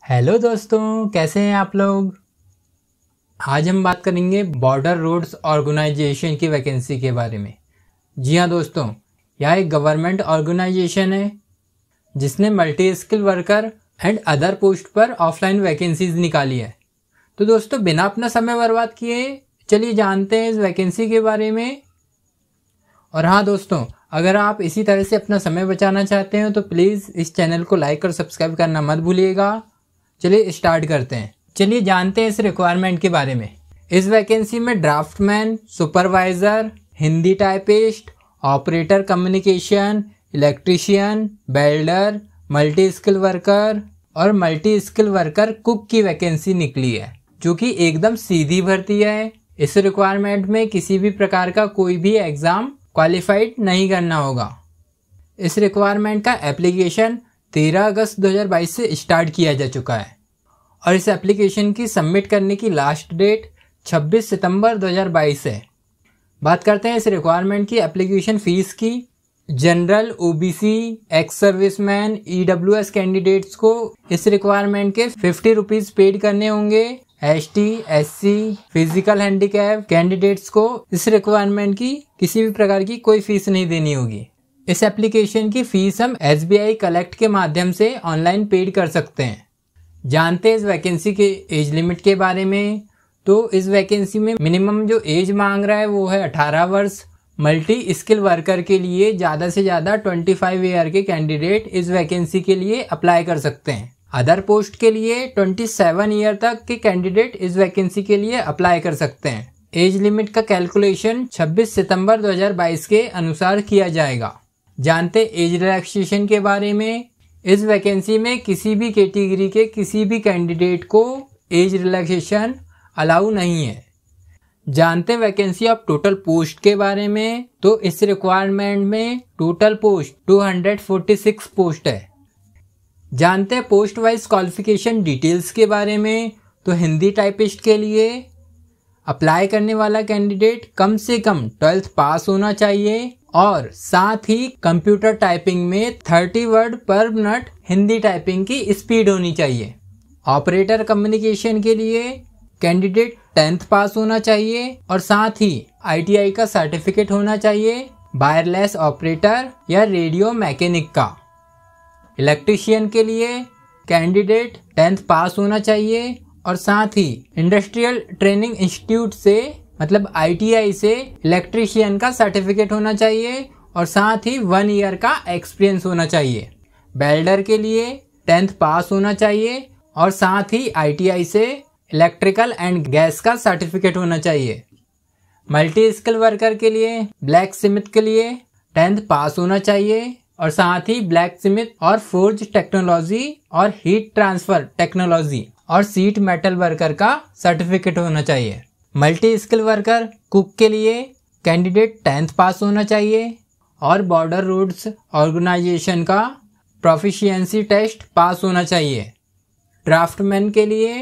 Hello दोस्तों, कैसे हैं आप लोग। आज हम बात करेंगे बॉर्डर रोड्स ऑर्गेनाइजेशन की वैकेंसी के बारे में। जी हाँ दोस्तों, यह एक गवर्नमेंट ऑर्गेनाइजेशन है जिसने multi skill worker and other post पर ऑफलाइन वैकेंसीज निकाली है। तो दोस्तों, बिना अपना समय बर्बाद किए चलिए जानते हैं इस वैकेंसी के बारे में। और हाँ दोस्तों, अगर आप इसी तरह से अपना समय बचाना चाहते हैं तो प्लीज़ इस चैनल को लाइक और सब्सक्राइब करना मत भूलिएगा। चलिए स्टार्ट करते हैं। चलिए जानते हैं इस रिक्वायरमेंट के बारे में। इस वैकेंसी में draftsman, supervisor, Hindi typist, operator communication, electrician, welder, multi skill worker और मल्टी स्किल वर्कर कुक की वैकेंसी निकली है, जो कि एकदम सीधी भर्ती है। इस रिक्वायरमेंट में किसी भी प्रकार का कोई भी एग्ज़ाम क्वालिफाइड नहीं करना होगा। इस रिक्वायरमेंट का एप्लीकेशन 13 अगस्त 2022 से स्टार्ट किया जा चुका है और इस एप्लीकेशन की सबमिट करने की लास्ट डेट 26 सितंबर 2022 है। बात करते हैं इस रिक्वायरमेंट की एप्लीकेशन फ़ीस की। General, OBC, ex serviceman, EWS candidates को इस रिक्वायरमेंट के 50 रुपीज़ पेड करने होंगे। ST, SC, physical handicap candidates को इस रिक्वायरमेंट की किसी भी प्रकार की कोई फीस नहीं देनी होगी। इस एप्लीकेशन की फ़ीस हम SBI कलेक्ट के माध्यम से ऑनलाइन पेड कर सकते हैं। जानते हैं इस वैकेंसी के एज लिमिट के बारे में। तो इस वैकेंसी में मिनिमम जो एज मांग रहा है वो है 18 वर्ष। मल्टी स्किल वर्कर के लिए ज़्यादा से ज़्यादा 25 ईयर के कैंडिडेट इस वैकेंसी के लिए अप्लाई कर सकते हैं। अदर पोस्ट के लिए 27 ईयर तक के कैंडिडेट इस वैकेंसी के लिए अप्लाई कर सकते हैं। एज लिमिट का कैलकुलेशन 26 सितंबर 2022 के अनुसार किया जाएगा। जानते एज रिलैक्सेशन के बारे में। इस वैकेंसी में किसी भी कैटेगरी के किसी भी कैंडिडेट को एज रिलैक्सेशन अलाउ नहीं है। जानते वैकेंसी ऑफ टोटल पोस्ट के बारे में। तो इस रिक्वायरमेंट में टोटल पोस्ट 246 पोस्ट है। जानते पोस्ट वाइज क्वालिफिकेशन डिटेल्स के बारे में। तो हिंदी टाइपिस्ट के लिए अप्लाई करने वाला कैंडिडेट कम से कम 12th पास होना चाहिए और साथ ही कंप्यूटर टाइपिंग में 30 वर्ड पर मिनट हिंदी टाइपिंग की स्पीड होनी चाहिए। ऑपरेटर कम्युनिकेशन के लिए कैंडिडेट 10th पास होना चाहिए और साथ ही ITI का सर्टिफिकेट होना चाहिए, वायरलेस ऑपरेटर या रेडियो मैकेनिक का। इलेक्ट्रीशियन के लिए कैंडिडेट 10th पास होना चाहिए और साथ ही इंडस्ट्रियल ट्रेनिंग इंस्टीट्यूट से मतलब ITI से इलेक्ट्रीशियन का सर्टिफिकेट होना चाहिए और साथ ही 1 ईयर का एक्सपीरियंस होना चाहिए। वेल्डर के लिए 10th पास होना चाहिए और साथ ही ITI से इलेक्ट्रिकल एंड गैस का सर्टिफिकेट होना चाहिए। मल्टी स्किल वर्कर के लिए ब्लैक स्मिथ के लिए 10th पास होना चाहिए और साथ ही ब्लैक स्मिथ और फोर्ज टेक्नोलॉजी और हीट ट्रांसफर टेक्नोलॉजी और सीट मेटल वर्कर का सर्टिफिकेट होना चाहिए। मल्टी स्किल वर्कर कुक के लिए कैंडिडेट 10th पास होना चाहिए और बॉर्डर रोड्स ऑर्गेनाइजेशन का प्रोफिशिएंसी टेस्ट पास होना चाहिए। ड्राफ्टमैन के लिए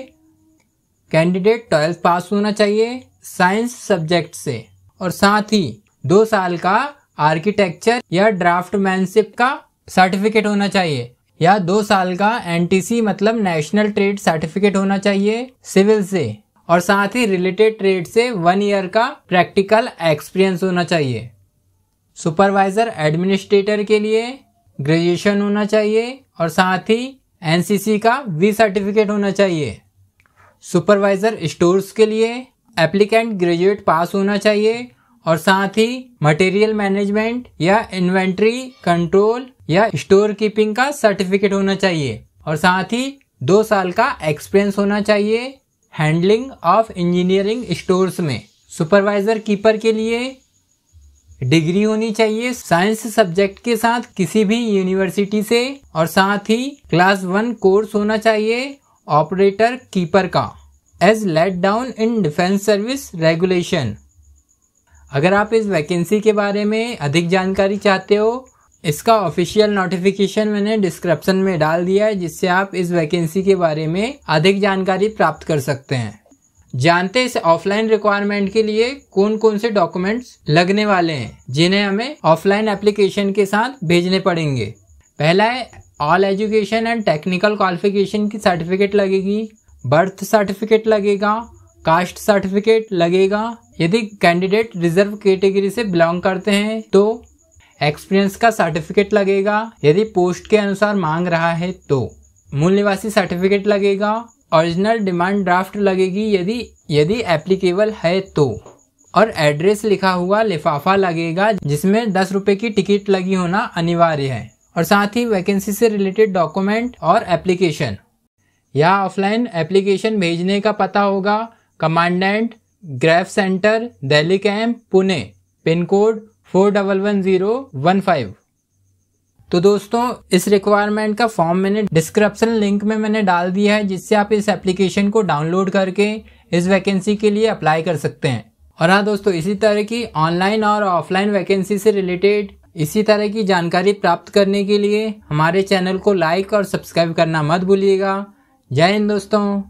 कैंडिडेट 12th पास होना चाहिए साइंस सब्जेक्ट से और साथ ही 2 साल का आर्किटेक्चर या ड्राफ्टमैनशिप का सर्टिफिकेट होना चाहिए या 2 साल का NTC मतलब नेशनल ट्रेड सर्टिफिकेट होना चाहिए सिविल से और साथ ही रिलेटेड ट्रेड से 1 ईयर का प्रैक्टिकल एक्सपीरियंस होना चाहिए। सुपरवाइजर एडमिनिस्ट्रेटर के लिए ग्रेजुएशन होना चाहिए और साथ ही NCC का V सर्टिफिकेट होना चाहिए। सुपरवाइजर स्टोर्स के लिए एप्लीकेंट ग्रेजुएट पास होना चाहिए और साथ ही मटेरियल मैनेजमेंट या इन्वेंट्री कंट्रोल या स्टोर कीपिंग का सर्टिफिकेट होना चाहिए और साथ ही 2 साल का एक्सपीरियंस होना चाहिए हैंडलिंग ऑफ इंजीनियरिंग स्टोर्स में। सुपरवाइजर कीपर के लिए डिग्री होनी चाहिए साइंस सब्जेक्ट के साथ किसी भी यूनिवर्सिटी से और साथ ही क्लास 1 कोर्स होना चाहिए ऑपरेटर कीपर का as laid down in defence service regulation. अगर आप इस वैकेंसी के बारे में अधिक जानकारी चाहते हो, इसका ऑफिशियल नोटिफिकेशन मैंने डिस्क्रिप्शन में डाल दिया है, जिससे आप इस वैकेंसी के बारे में अधिक जानकारी प्राप्त कर सकते हैं। जानते हैं इस ऑफलाइन रिक्वायरमेंट के लिए कौन कौन से डॉक्यूमेंट्स लगने वाले हैं जिन्हें हमें ऑफलाइन एप्लीकेशन के साथ भेजने पड़ेंगे। पहला है all education and technical qualification की सर्टिफिकेट लगेगी, बर्थ सर्टिफिकेट लगेगा, कास्ट सर्टिफिकेट लगेगा। यदि कैंडिडेट रिजर्व कैटेगरी से बिलोंग करते हैं तो एक्सपीरियंस का सर्टिफिकेट लगेगा, यदि पोस्ट के अनुसार मांग रहा है तो मूल निवासी सर्टिफिकेट लगेगा, ओरिजिनल डिमांड ड्राफ्ट लगेगी यदि एप्लीकेबल है तो, और एड्रेस लिखा हुआ लिफाफा लगेगा जिसमें 10 रुपए की टिकट लगी होना अनिवार्य है, और साथ ही वैकेंसी से रिलेटेड डॉक्यूमेंट और एप्लीकेशन या ऑफलाइन एप्लीकेशन भेजने का पता होगा commandant grief centre, Delhi camp, Pune, pin code 411015। तो दोस्तों इस रिक्वायरमेंट का फॉर्म मैंने डिस्क्रिप्शन लिंक में मैंने डाल दिया है, जिससे आप इस एप्लीकेशन को डाउनलोड करके इस वैकेंसी के लिए अप्लाई कर सकते हैं। और हाँ दोस्तों, इसी तरह की ऑनलाइन और ऑफलाइन वैकेंसी से रिलेटेड इसी तरह की जानकारी प्राप्त करने के लिए हमारे चैनल को लाइक और सब्सक्राइब करना मत भूलिएगा। जय हिंद दोस्तों।